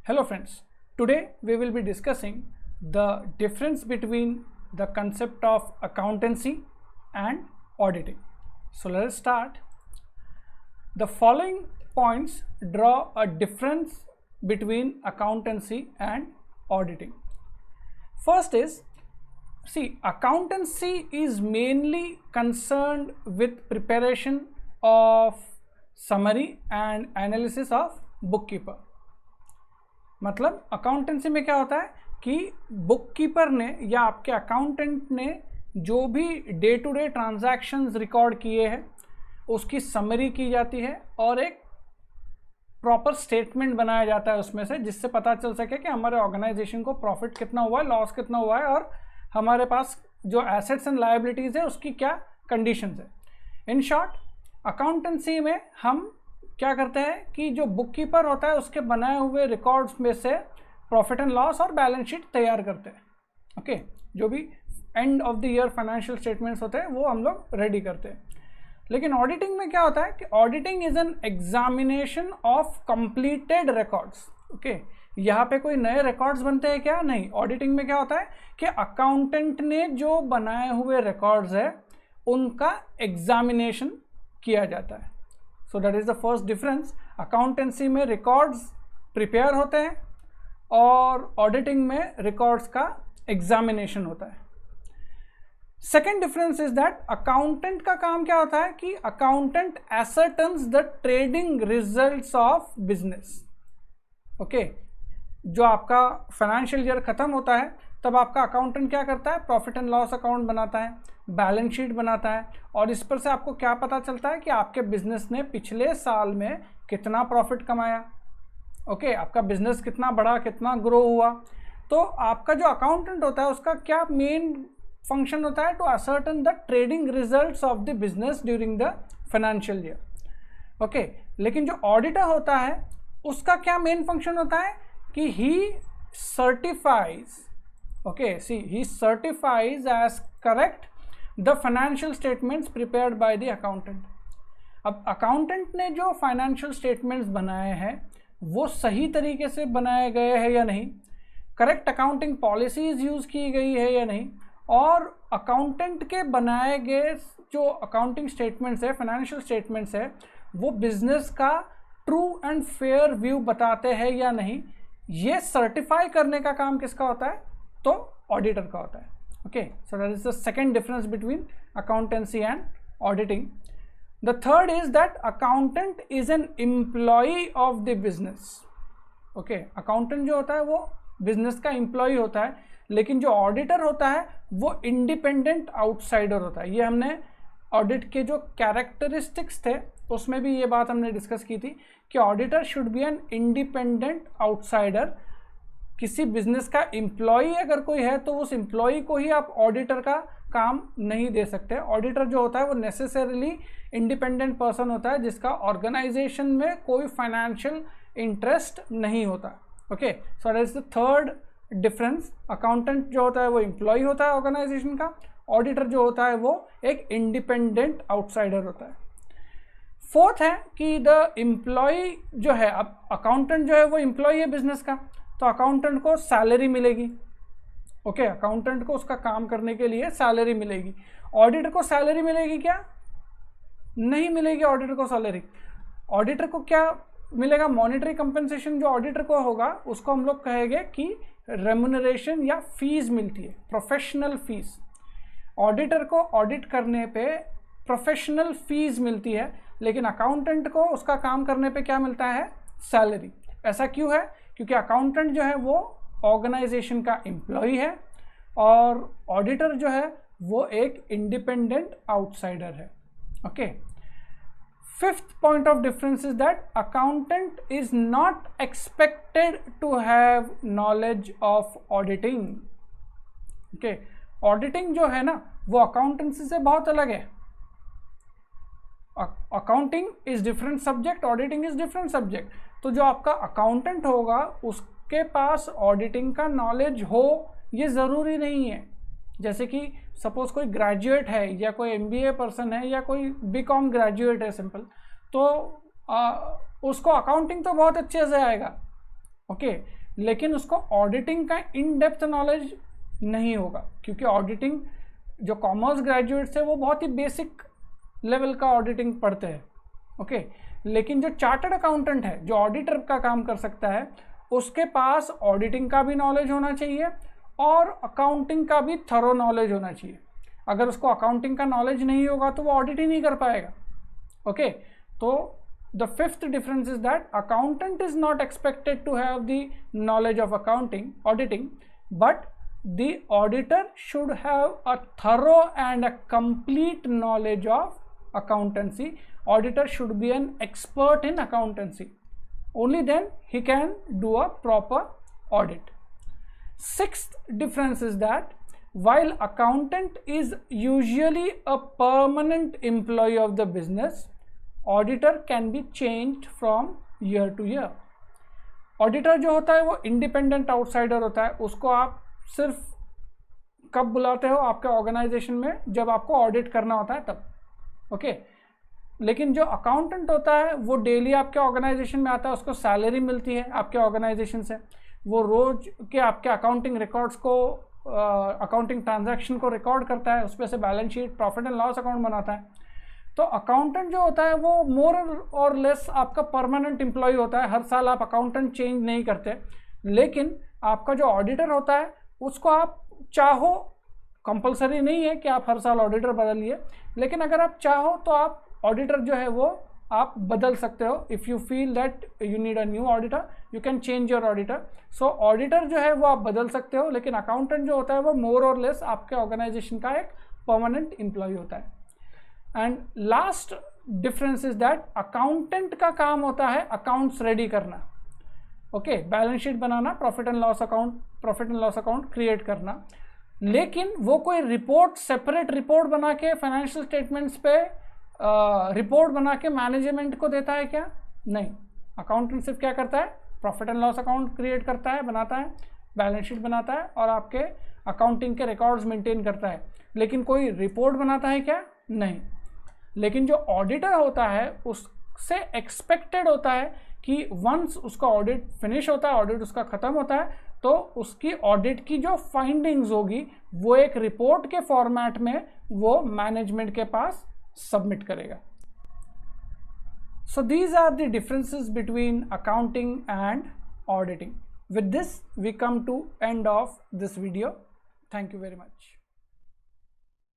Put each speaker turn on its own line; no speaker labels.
Hello friends, today we will be discussing the difference between the concept of accountancy and auditing. So let us start. The following points draw a difference between accountancy and auditing. First is, accountancy is mainly concerned with preparation of summary and analysis of bookkeeper. मतलब accountancy में क्या होता है कि book keeper ने या आपके accountant ने जो भी day to day transactions record किए हैं उसकी समरी की जाती है और एक प्रॉपर स्टेटमेंट बनाया जाता है उसमें से, जिससे पता चल सके कि हमारे ऑर्गेनाइजेशन को प्रॉफिट कितना हुआ है, लॉस कितना हुआ है और हमारे पास जो एसेट्स एंड लायबिलिटीज़ है उसकी क्या कंडीशंस है। इन शॉर्ट, अकाउंटेंसी में हम क्या करते हैं कि जो बुक कीपर होता है उसके बनाए हुए रिकॉर्ड्स में से प्रॉफिट एंड लॉस और बैलेंस शीट तैयार करते हैं। ओके, जो भी end of the year financial statements होते हैं वो हम लोग रेडी करते हैं। लेकिन ऑडिटिंग में क्या होता है कि auditing is an examination of completed records. Okay, यहाँ पे कोई नए रिकॉर्ड्स बनते हैं क्या? नहीं। ऑडिटिंग में क्या होता है कि अकाउंटेंट ने जो बनाए हुए रिकॉर्ड्स है उनका एग्जामिनेशन किया जाता है। So that is the first difference. Accountancy में रिकॉर्ड्स प्रिपेयर होते हैं और ऑडिटिंग में रिकॉर्ड्स का एग्जामिनेशन होता है। Second difference is that accountant का काम क्या होता है कि accountant ascertains the trading results of business. Okay, जो आपका फाइनेंशियल ईयर खत्म होता है तब आपका अकाउंटेंट क्या करता है? प्रॉफिट एंड लॉस अकाउंट बनाता है, बैलेंस शीट बनाता है और इस पर से आपको क्या पता चलता है कि आपके बिजनेस ने पिछले साल में कितना प्रॉफिट कमाया। ओके, आपका बिजनेस कितना बढ़ा, कितना ग्रो हुआ। तो आपका जो अकाउंटेंट होता है उसका क्या मेन फंक्शन होता है? To ascertain the trading results of the business during the financial year. Okay, लेकिन जो ऑडिटर होता है उसका क्या मेन फंक्शन होता है कि ही certifies, he certifies as correct the financial statements prepared by the accountant. अब अकाउंटेंट ने जो फाइनेंशियल स्टेटमेंट्स बनाए हैं वो सही तरीके से बनाए गए हैं या नहीं, करेक्ट अकाउंटिंग पॉलिसीज यूज़ की गई है या नहीं, और अकाउंटेंट के बनाए गए जो अकाउंटिंग स्टेटमेंट्स है, फाइनेंशियल स्टेटमेंट्स है, वो बिजनेस का ट्रू एंड फेयर व्यू बताते हैं या नहीं, ये सर्टिफाई करने का काम किसका होता है? तो ऑडिटर का होता है। Okay, so that is the second difference between accountancy and auditing. The third is that accountant is an employee of the business. Okay, accountant जो होता है वो बिजनेस का एम्प्लॉई होता है, लेकिन जो ऑडिटर होता है वो इंडिपेंडेंट आउटसाइडर होता है। ये हमने ऑडिट के जो कैरेक्टरिस्टिक्स थे उसमें भी ये बात हमने डिस्कस की थी कि auditor should be an independent outsider. किसी बिजनेस का एम्प्लॉई अगर कोई है तो उस एम्प्लॉई को ही आप ऑडिटर का काम नहीं दे सकते। ऑडिटर जो होता है वो नेसेसरीली इंडिपेंडेंट पर्सन होता है जिसका ऑर्गेनाइजेशन में कोई फाइनेंशियल इंटरेस्ट नहीं होता। Okay, so that is the third difference. Accountant जो होता है वो एम्प्लॉई होता है ऑर्गेनाइजेशन का, ऑडिटर जो होता है वो एक इंडिपेंडेंट आउटसाइडर होता है। फोर्थ है कि द एम्प्लॉई जो है, अब अकाउंटेंट जो है वो एम्प्लॉई है बिजनेस का, तो अकाउंटेंट को सैलरी मिलेगी। ओके, अकाउंटेंट को उसका काम करने के लिए सैलरी मिलेगी। ऑडिटर को सैलरी मिलेगी क्या? नहीं मिलेगी ऑडिटर को सैलरी। ऑडिटर को क्या मिलेगा? मॉनेटरी कंपनसेशन जो ऑडिटर को होगा उसको हम लोग कहेंगे कि रेम्युनरेशन या फीस मिलती है, प्रोफेशनल फीस। ऑडिटर को ऑडिट करने पे प्रोफेशनल फीस मिलती है, लेकिन अकाउंटेंट को उसका काम करने पे क्या मिलता है? सैलरी। ऐसा क्यों है? क्योंकि अकाउंटेंट जो है वो ऑर्गेनाइजेशन का एम्प्लॉई है और ऑडिटर जो है वो एक इंडिपेंडेंट आउटसाइडर है। Okay, fifth point of difference is that accountant is not expected to have knowledge of auditing. Okay, auditing जो है ना वो अकाउंटेंसी से बहुत अलग है। Accounting is different subject, auditing is different subject. तो जो आपका अकाउंटेंट होगा उसके पास ऑडिटिंग का नॉलेज हो ये ज़रूरी नहीं है। जैसे कि सपोज कोई ग्रेजुएट है या कोई MBA पर्सन है या कोई BCom ग्रेजुएट है सिंपल, तो उसको अकाउंटिंग तो बहुत अच्छे से आएगा, ओके, लेकिन उसको ऑडिटिंग का इन डेप्थ नॉलेज नहीं होगा, क्योंकि ऑडिटिंग जो कॉमर्स ग्रेजुएट्स है वो बहुत ही बेसिक लेवल का ऑडिटिंग पढ़ते हैं, ओके। लेकिन जो चार्टर्ड अकाउंटेंट है, जो ऑडिटर का काम कर सकता है, उसके पास ऑडिटिंग का भी नॉलेज होना चाहिए और अकाउंटिंग का भी थरो नॉलेज होना चाहिए। अगर उसको अकाउंटिंग का नॉलेज नहीं होगा तो वो ऑडिट ही नहीं कर पाएगा, ओके। तो the fifth difference is that accountant is not expected to have the knowledge of accounting auditing, but the auditor should have a thorough and a complete knowledge of accountancy. Auditor should be an expert in accountancy. Only then he can do a proper audit. Sixth difference is that while accountant is usually a permanent employee of the business, auditor can be changed from year to year. Auditor जो होता है वो independent outsider होता है, उसको आप सिर्फ कब बुलाते हो आपके ऑर्गेनाइजेशन में, जब आपको ऑडिट करना होता है तब, ओके। लेकिन जो अकाउंटेंट होता है वो डेली आपके ऑर्गेनाइजेशन में आता है, उसको सैलरी मिलती है आपके ऑर्गेनाइजेशन से, वो रोज के आपके अकाउंटिंग रिकॉर्ड्स को अकाउंटिंग ट्रांजैक्शन को रिकॉर्ड करता है, उस पर से balance sheet profit and loss account बनाता है। तो अकाउंटेंट जो होता है वो मोर और लेस आपका परमानेंट एम्प्लॉय होता है, हर साल आप अकाउंटेंट चेंज नहीं करते। लेकिन आपका जो ऑडिटर होता है उसको आप चाहो, कंपलसरी नहीं है कि आप हर साल ऑडिटर बदलिए, लेकिन अगर आप चाहो तो आप ऑडिटर जो है वो आप बदल सकते हो। If you feel that you need a new auditor you can change your auditor. So auditor जो है वो आप बदल सकते हो, लेकिन अकाउंटेंट जो होता है वो मोर और लेस आपके ऑर्गेनाइजेशन का एक परमानेंट एम्प्लॉय होता है। And last difference is that accountant का काम होता है अकाउंट्स रेडी करना, okay, balance sheet banana, profit and loss account create करना। लेकिन वो कोई रिपोर्ट, सेपरेट रिपोर्ट बना के फाइनेंशियल स्टेटमेंट्स पे रिपोर्ट बना के मैनेजमेंट को देता है क्या? नहीं। अकाउंटेंट सिर्फ क्या करता है? Profit and loss account create करता है, बनाता है, बैलेंस शीट बनाता है और आपके अकाउंटिंग के रिकॉर्ड्स मेंटेन करता है। लेकिन कोई रिपोर्ट बनाता है क्या? नहीं। लेकिन जो ऑडिटर होता है उससे एक्सपेक्टेड होता है कि वंस उसका ऑडिट फिनिश होता है, ऑडिट उसका ख़त्म होता है, तो उसकी ऑडिट की जो फाइंडिंग्स होगी वो एक रिपोर्ट के फॉर्मेट में वो मैनेजमेंट के पास सबमिट करेगा। So these are the differences between accounting and auditing. With this, we come to end of this video. Thank you very much.